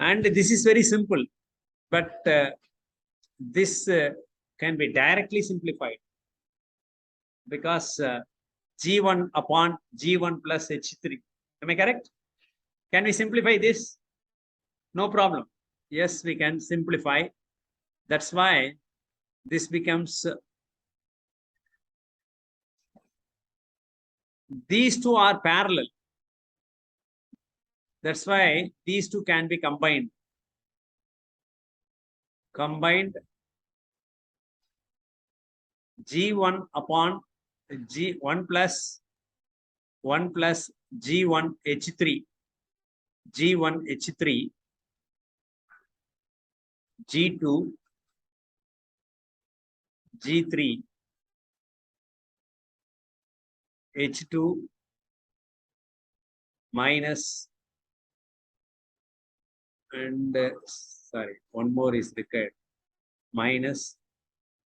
And this is very simple, but this can be directly simplified because G1 upon G1 plus H3. Am I correct? Can we simplify this? No problem. Yes, we can simplify. That's why this becomes these two are parallel. That's why these two can be combined. Combined G1 upon G1 plus 1 plus G1 H3. G1 H3 G2 G3 H2 minus and sorry, one more is required, minus.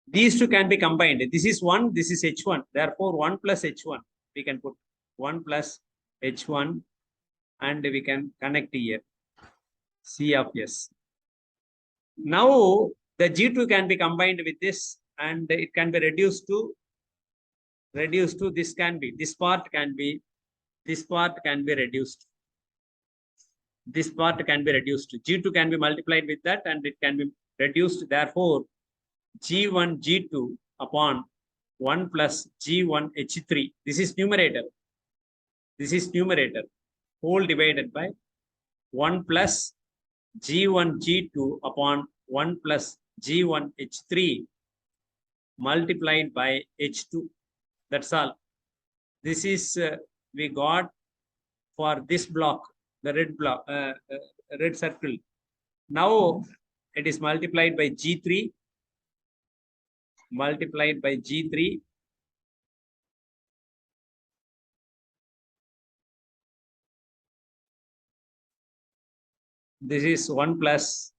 These two can be combined. This is 1, this is H1. Therefore, 1 plus H1. We can put 1 plus H1 and we can connect here. C of S. Now, the G2 can be combined with this and it can be reduced to this can be, this part can be reduced. This part can be reduced. G2 can be multiplied with that and it can be reduced. Therefore, G1 G2 upon 1 plus G1 H3. This is numerator. This is numerator. Whole divided by 1 plus G1 G2 upon 1 plus G1 H3 multiplied by H2. That's all. This is we got for this block, the red block, red circle. Now it is multiplied by G3, multiplied by G3. This is 1 plus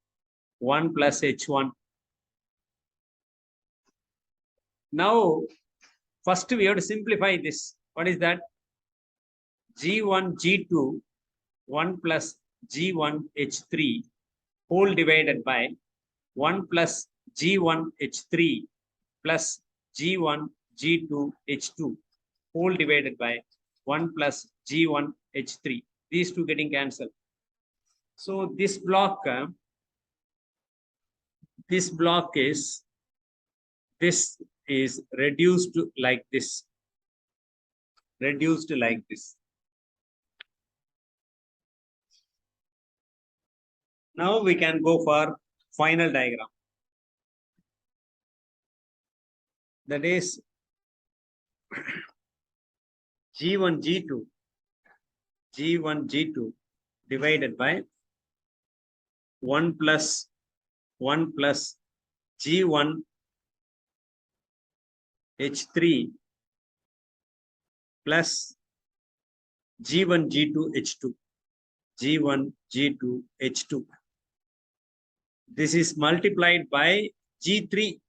H1. Now, first we have to simplify this. What is that? G1 G2 1 plus G1 H3 whole divided by 1 plus G1 H3 plus G1 G2 H2 whole divided by 1 plus G1 H3. These two getting cancelled. So this block is reduced like this. Reduced like this. Now we can go for final diagram. That is G1 G2 divided by 1 plus G1 H3 plus G1 G2 H2. G1 G2 H2. This is multiplied by G3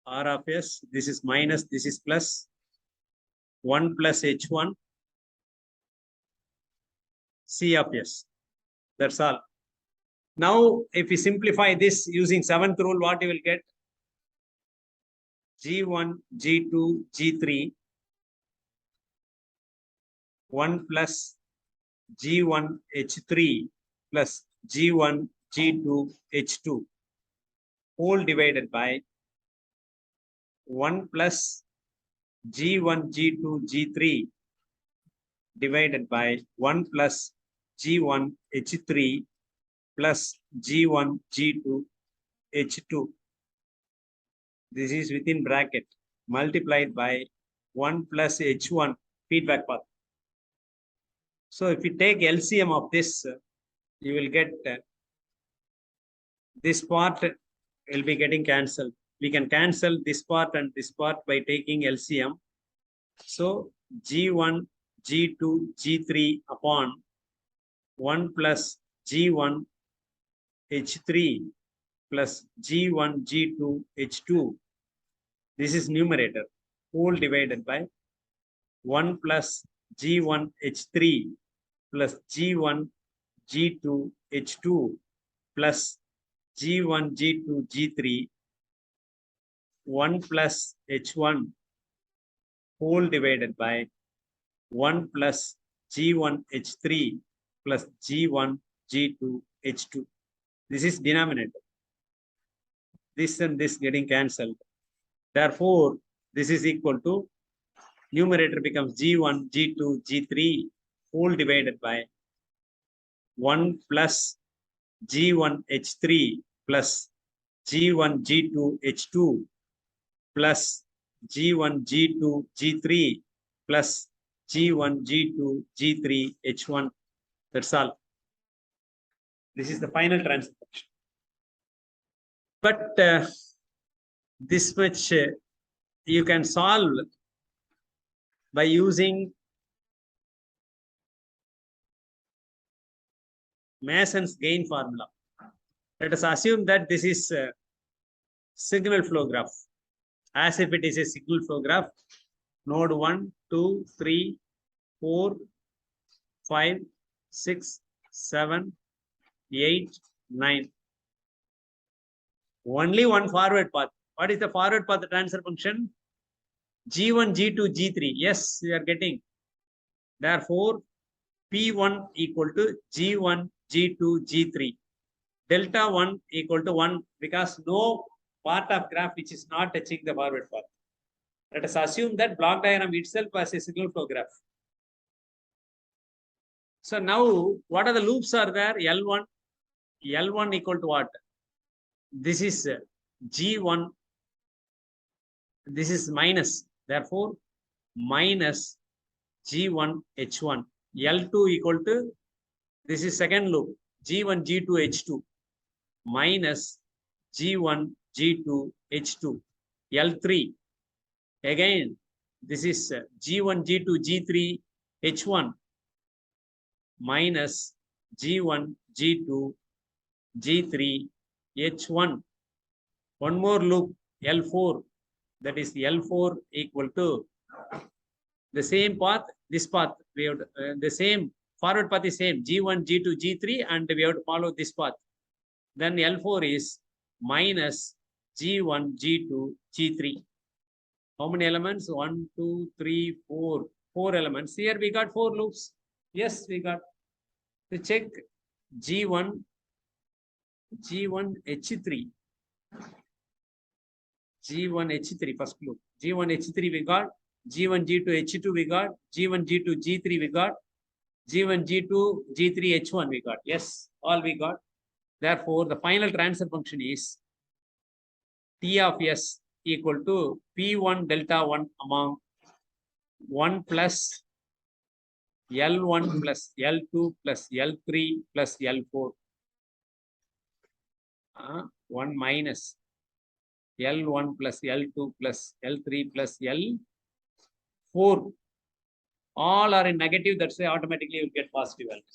R of S. This is minus, this is plus 1 plus H1 C of S. That's all. Now, if we simplify this using 7th rule, what you will get? G1, G2, G3, 1 plus G1, H3 plus G1, G2, H2 whole divided by 1 plus G1, G2, G3 divided by 1 plus G1, H3 plus G1, G2, H2. This is within bracket multiplied by 1 plus H1 feedback path. So if you take LCM of this, you will get this part will be getting cancelled. We can cancel this part and this part by taking LCM. So G1, G2, G3 upon 1 plus G1, H3 plus G1, G2, H2. This is numerator. Whole divided by 1 plus G1, H3 plus G1 G2 H2 plus G1 G2 G3 1 plus H1 whole divided by 1 plus G1 H3 plus G1 G2 H2. This is denominator. This and this getting cancelled. Therefore, this is equal to numerator becomes G1 G2 G3 whole divided by 1 plus G1 H3 plus G1 G2 H2 plus G1 G2 G3 plus G1 G2 G3 H1. That's all. This is the final transfer function. But this much you can solve by using Mason's gain formula. Let us assume that this is a signal flow graph. As if it is a signal flow graph, node 1, 2, 3, 4, 5, 6, 7, 8, 9. Only one forward path. What is the forward path transfer function? G1, G2, G3. Yes, we are getting. Therefore, P1 equal to G1, G2, G3. Delta 1 equal to 1 because no part of graph which is not touching the forward path. Let us assume that block diagram itself was a signal flow graph. So now, what are the loops are there? L1. L1 equal to what? This is G1. This is minus. Therefore, minus G1 H1. L2 equal to, this is second loop, G1 G2 H2 minus G1 G2 H2. L3 again, this is G1 G2 G3 H1 minus G1 G2 G3 H1. One more loop, L4, that is L4 equal to the same path, this path, we have the same forward path is same, G1, G2, G3, and we have to follow this path. Then L4 is minus G1, G2, G3. How many elements? 1, 2, 3, 4. 4 elements. Here we got 4 loops. Yes, we got. To check G1, G1, H3. G1, H3, first loop. G1, H3 we got. G1, G2, H2 we got. G1, G2, G3 we got. G1, G2, G3, H1 we got. Yes, all we got. Therefore, the final transfer function is T of S equal to P1 delta 1 among 1 plus L1 plus L2 plus L3 plus L4. 1 minus L1 plus L2 plus L3 plus L4. All are in negative, that's why automatically you will get positive values.